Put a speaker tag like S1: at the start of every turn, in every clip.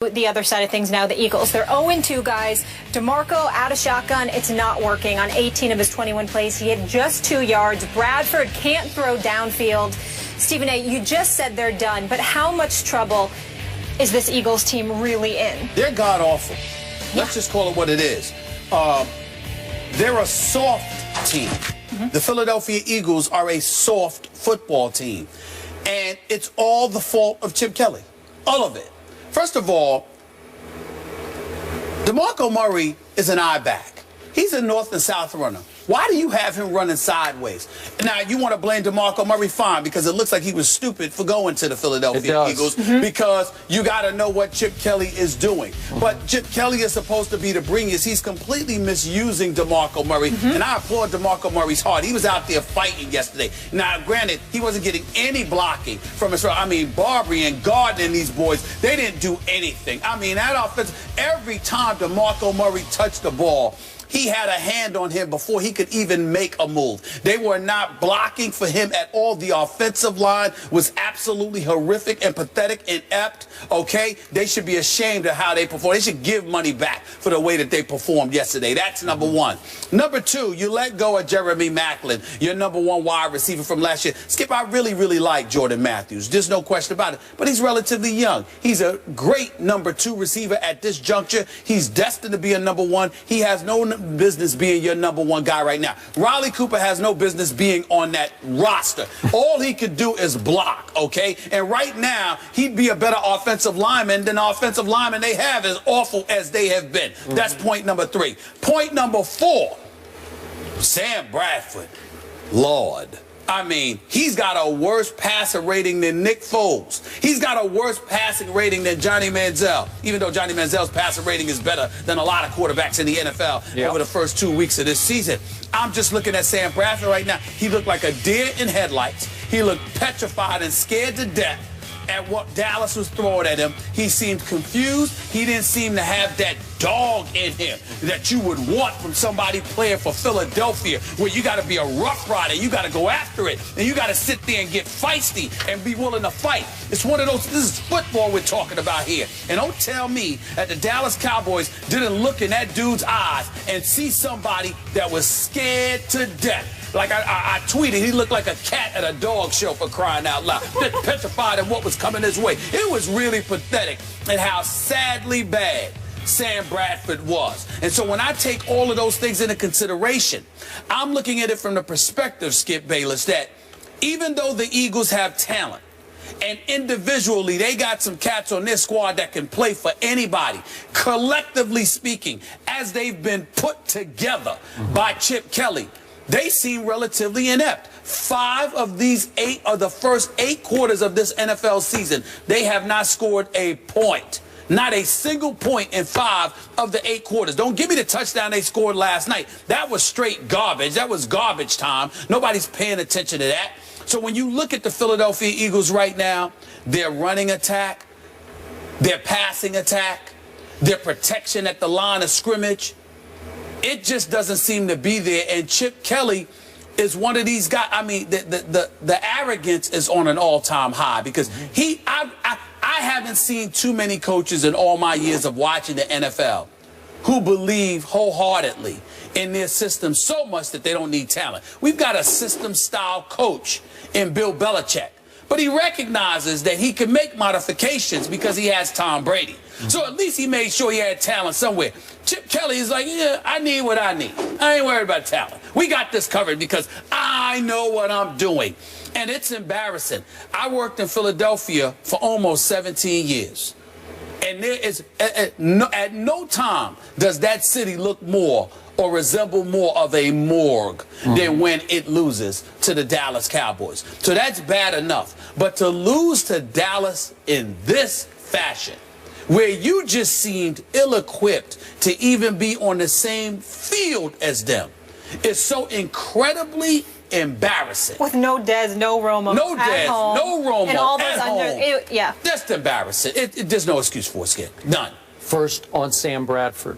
S1: The other side of things now, the Eagles. They're 0-2, guys. DeMarco out of shotgun. It's not working. On 18 of his 21 plays, he had just 2 yards. Bradford can't throw downfield. Stephen A., you just said they're done, but how much trouble is this Eagles team really in?
S2: They're god-awful. Let's just call it what it is. They're a soft team. The Philadelphia Eagles are a soft football team. And it's all the fault of Chip Kelly. All of it. First of all, DeMarco Murray is an I-back. He's a north and south runner. Why do you have him running sideways? Now, you want to blame DeMarco Murray, fine, because it looks like he was stupid for going to the Philadelphia Eagles, because you got to know what Chip Kelly is doing. But Chip Kelly is supposed to be the bringers. He's completely misusing DeMarco Murray, and I applaud DeMarco Murray's heart. He was out there fighting yesterday. Now, granted, he wasn't getting any blocking from his, Barbary and Gardner and these boys, they didn't do anything. That offense, every time DeMarco Murray touched the ball, he had a hand on him before he could even make a move. They were not blocking for him at all. The offensive line was absolutely horrific and pathetic and inept, okay? They should be ashamed of how they performed. They should give money back for the way that they performed yesterday. That's number one. Number two, you let go of Jeremy Maclin, your number one wide receiver from last year. Skip, I really, really like Jordan Matthews. There's no question about it. But he's relatively young. He's a great number two receiver at this juncture. He's destined to be a number one. He has no business being your number one guy right now. Riley Cooper has no business being on that roster. All he could do is block, okay? And right now, he'd be a better offensive lineman than the offensive lineman they have, as awful as they have been. That's point number three. Point number four, Sam Bradford. Lord. He's got a worse passer rating than Nick Foles. He's got a worse passing rating than Johnny Manziel, even though Johnny Manziel's passer rating is better than a lot of quarterbacks in the NFL over the first 2 weeks of this season. I'm just looking at Sam Bradford right now. He looked like a deer in headlights. He looked petrified and scared to death at what Dallas was throwing at him. He seemed confused. He didn't seem to have that dog in him that you would want from somebody playing for Philadelphia, where you got to be a rough rider. You got to go after it, and you got to sit there and get feisty and be willing to fight. It's one of those, this is football we're talking about here. And don't tell me that the Dallas Cowboys didn't look in that dude's eyes and see somebody that was scared to death. Like I tweeted, he looked like a cat at a dog show, for crying out loud. Petrified of what was coming his way. It was really pathetic and how sadly bad Sam Bradford was. And so when I take all of those things into consideration, I'm looking at it from the perspective, Skip Bayless, that even though the Eagles have talent, and individually they got some cats on their squad that can play for anybody, collectively speaking, as they've been put together by Chip Kelly, they seem relatively inept. 5 of these 8 of the first 8 quarters of this NFL season, they have not scored a point. Not a single point in 5 of the 8 quarters. Don't give me the touchdown they scored last night. That was straight garbage. That was garbage time. Nobody's paying attention to that. So when you look at the Philadelphia Eagles right now, their running attack, their passing attack, their protection at the line of scrimmage, it just doesn't seem to be there. And Chip Kelly is one of these guys. The arrogance is on an all-time high, because I haven't seen too many coaches in all my years of watching the NFL who believe wholeheartedly in their system so much that they don't need talent. We've got a system-style coach in Bill Belichick, but he recognizes that he can make modifications because he has Tom Brady. So at least he made sure he had talent somewhere. Chip Kelly is like, yeah, I need what I need. I ain't worried about talent. We got this covered because I know what I'm doing. And it's embarrassing. I worked in Philadelphia for almost 17 years. And there is, at no time does that city look more or resemble more of a morgue than when it loses to the Dallas Cowboys. So that's bad enough. But to lose to Dallas in this fashion, where you just seemed ill-equipped to even be on the same field as them, is so incredibly embarrassing.
S1: With no Dez, no Romo,
S2: no Dez, no Romo,
S1: and all those
S2: at home.
S1: Yeah.
S2: That's embarrassing. There's no excuse for it, Skip. None.
S3: First, on Sam Bradford,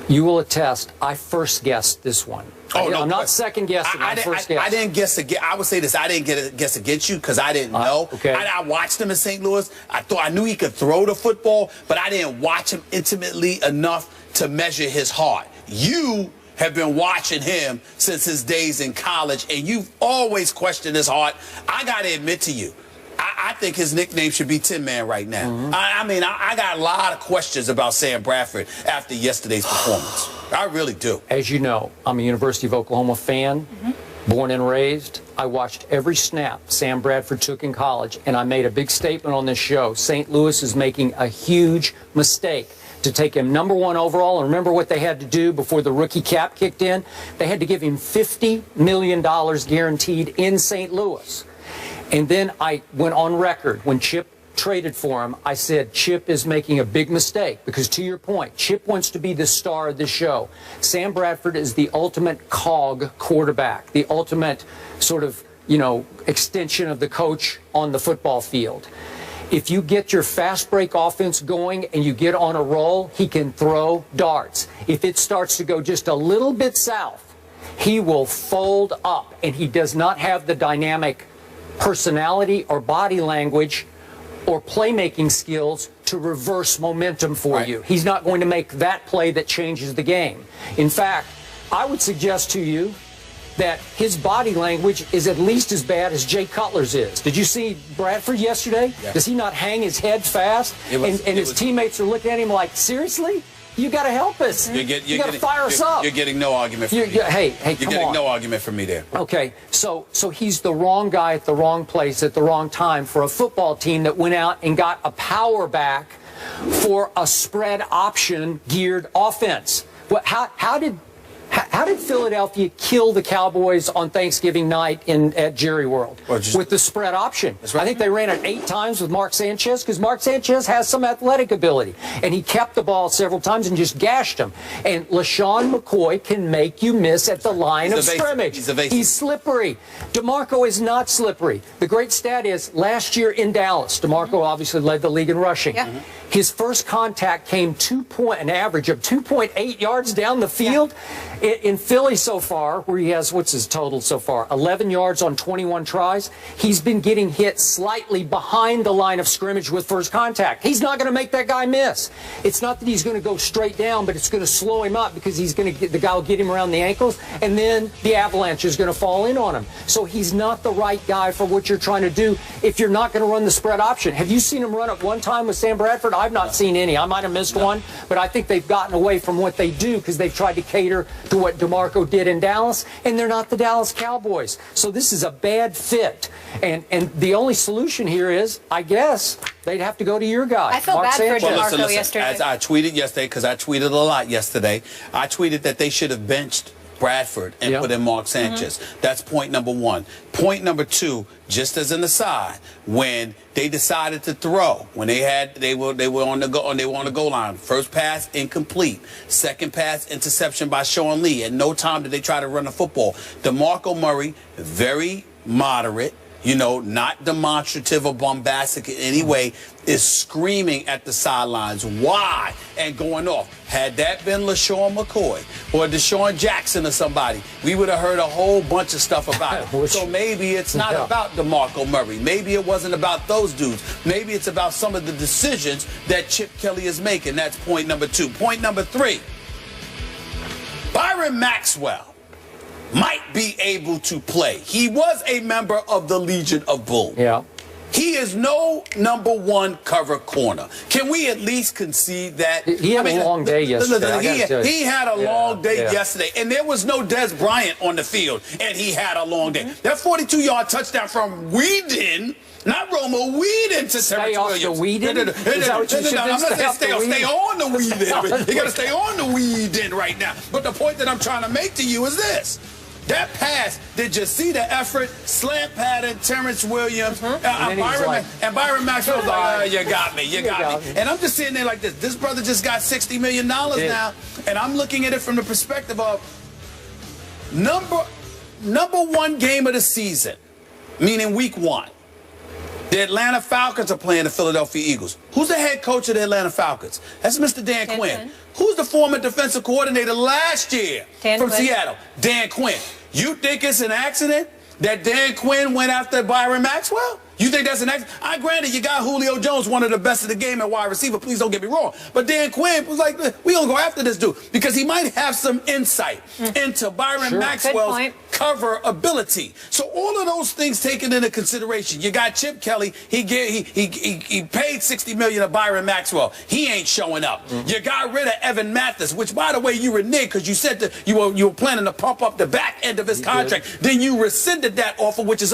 S3: You will attest, I first guessed this one.
S2: Oh, no,
S3: I'm not second guessing. I first guessed.
S2: I didn't guess against. I would say this. I didn't guess against you because I didn't know.
S3: Okay.
S2: I watched him in St. Louis. I knew he could throw the football, but I didn't watch him intimately enough to measure his heart. You have been watching him since his days in college, and you've always questioned his heart. I got to admit to you, I think his nickname should be Tin Man right now. Mm-hmm. I got a lot of questions about Sam Bradford after yesterday's performance. I really do.
S3: As you know, I'm a University of Oklahoma fan, born and raised. I watched every snap Sam Bradford took in college, and I made a big statement on this show. St. Louis is making a huge mistake to take him #1 overall. And remember what they had to do before the rookie cap kicked in? They had to give him $50 million guaranteed in St. Louis. And then I went on record when Chip traded for him. I said Chip is making a big mistake because, to your point, Chip wants to be the star of the show. Sam Bradford is the ultimate cog quarterback, the ultimate sort of, extension of the coach on the football field. If you get your fast break offense going and you get on a roll, he can throw darts. If it starts to go just a little bit south, he will fold up, and he does not have the dynamic personality or body language or playmaking skills to reverse momentum for you. He's not going to make that play that changes the game. In fact, I would suggest to you that his body language is at least as bad as Jay Cutler's is. Did you see Bradford yesterday? Yeah. Does he not hang his head fast? And his teammates are looking at him like, seriously? You got to help us. You got to fire us up.
S2: You're getting no argument from me.
S3: Hey,
S2: you're getting no argument from me there.
S3: Okay, so he's the wrong guy at the wrong place at the wrong time for a football team that went out and got a power back for a spread option geared offense. How did Philadelphia kill the Cowboys on Thanksgiving night at Jerry World? With the spread option. Right. I think they ran it 8 times with Mark Sanchez because Mark Sanchez has some athletic ability. And he kept the ball several times and just gashed him. And LaShawn McCoy can make you miss at the line of scrimmage. He's slippery. DeMarco is not slippery. The great stat is last year in Dallas, DeMarco obviously led the league in rushing. Yeah. His first contact came an average of 2.8 yards down the field. Yeah. In Philly so far, where he has, what's his total so far? 11 yards on 21 tries. He's been getting hit slightly behind the line of scrimmage with first contact. He's not going to make that guy miss. It's not that he's going to go straight down, but it's going to slow him up because the guy will get him around the ankles, and then the avalanche is going to fall in on him. So he's not the right guy for what you're trying to do if you're not going to run the spread option. Have you seen him run it one time with Sam Bradford? I've not seen any. I might have missed one, but I think they've gotten away from what they do because they've tried to cater to what DeMarco did in Dallas, and they're not the Dallas Cowboys. So this is a bad fit. And the only solution here is, I guess, they'd have to go to your guy.
S1: I feel
S3: Mark
S1: bad
S3: Sanchez.
S1: for DeMarco yesterday.
S2: As I tweeted yesterday, because I tweeted a lot yesterday, I tweeted that they should have benched Bradford and put in Mark Sanchez. That's point number 1. Point number 2, just as an aside, when they decided to throw, when they were on the goal line, first pass incomplete, second pass interception by Sean Lee. At no time did they try to run the football. DeMarco Murray, very moderate, not demonstrative or bombastic in any way, is screaming at the sidelines, why? And going off. Had that been LaShawn McCoy or Deshaun Jackson or somebody, we would have heard a whole bunch of stuff about it. So maybe it's not about DeMarco Murray. Maybe it wasn't about those dudes. Maybe it's about some of the decisions that Chip Kelly is making. That's point number 2. Point number 3, Byron Maxwell might be able to play. He was a member of the Legion of Boom. Yeah. He is no #1 cover corner. Can we at least concede that?
S3: He had a long day yesterday.
S2: He had a long day yesterday, and there was no Des Bryant on the field, and he had a long day. That 42-yard touchdown from Whedon, not Romo, Whedon to Terrence Williams.
S3: Whedon?
S2: I'm not saying stay on the Whedon. You got to stay on the Whedon right now. But the point that I'm trying to make to you is this. That pass, did you see the effort? Slant pattern, Terrence Williams, and Byron Maxwell was like, you got me. And I'm just sitting there like this. This brother just got $60 million now, and I'm looking at it from the perspective of number 1 game of the season, meaning week 1. The Atlanta Falcons are playing the Philadelphia Eagles. Who's the head coach of the Atlanta Falcons? That's Mr. Dan Quinn. Who's the former defensive coordinator last year from Seattle? Dan Quinn. You think it's an accident that Dan Quinn went after Byron Maxwell? You think that's an accident? I granted you got Julio Jones, one of the best of the game at wide receiver. Please don't get me wrong. But Dan Quinn was like, we gonna go after this dude because he might have some insight into Byron Maxwell's cover ability. So all of those things taken into consideration. You got Chip Kelly. He paid $60 million to Byron Maxwell. He ain't showing up. You got rid of Evan Mathis, which by the way you reneged because you said that you were planning to pump up the back end of his contract. Then you rescinded that offer, which is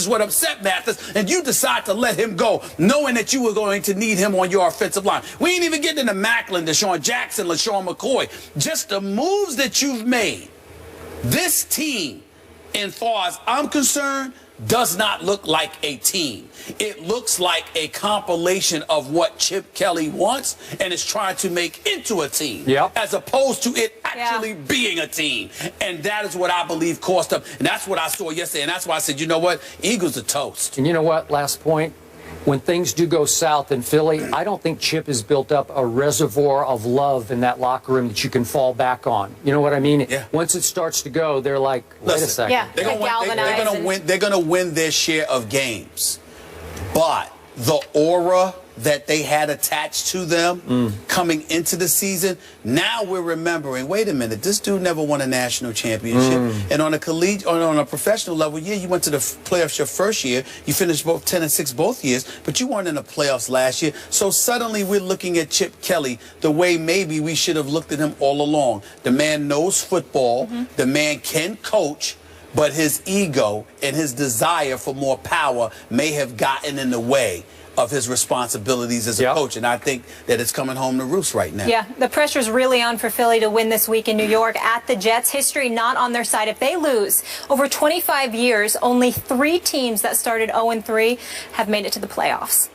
S2: what upset Mathis. And you decide to let him go, knowing that you were going to need him on your offensive line. We ain't even getting into Macklin, Deshaun Jackson, LaShawn McCoy. Just the moves that you've made. This team, as far as I'm concerned, does not look like a team. It looks like a compilation of what Chip Kelly wants and is trying to make into a team, as opposed to it actually being a team. And that is what I believe cost them. And that's what I saw yesterday. And that's why I said, you know what? Eagles are toast.
S3: And you know what? Last point. When things do go south in Philly, I don't think Chip has built up a reservoir of love in that locker room that you can fall back on. You know what I mean? Once it starts to go, they're like, wait a second.
S2: They're going to win their share of games. But the aura that they had attached to them coming into the season, now we're remembering, wait a minute, this dude never won a national championship. And on a on a professional level, you went to the playoffs your first year. You finished both 10-6 both years, but you weren't in the playoffs last year. So suddenly we're looking at Chip Kelly the way maybe we should have looked at him all along. The man knows football. The man can coach. But his ego and his desire for more power may have gotten in the way of his responsibilities as a coach. And I think that it's coming home to roost right now.
S1: Yeah, the pressure's really on for Philly to win this week in New York at the Jets. History not on their side. If they lose, over 25 years, only 3 teams that started 0-3 have made it to the playoffs.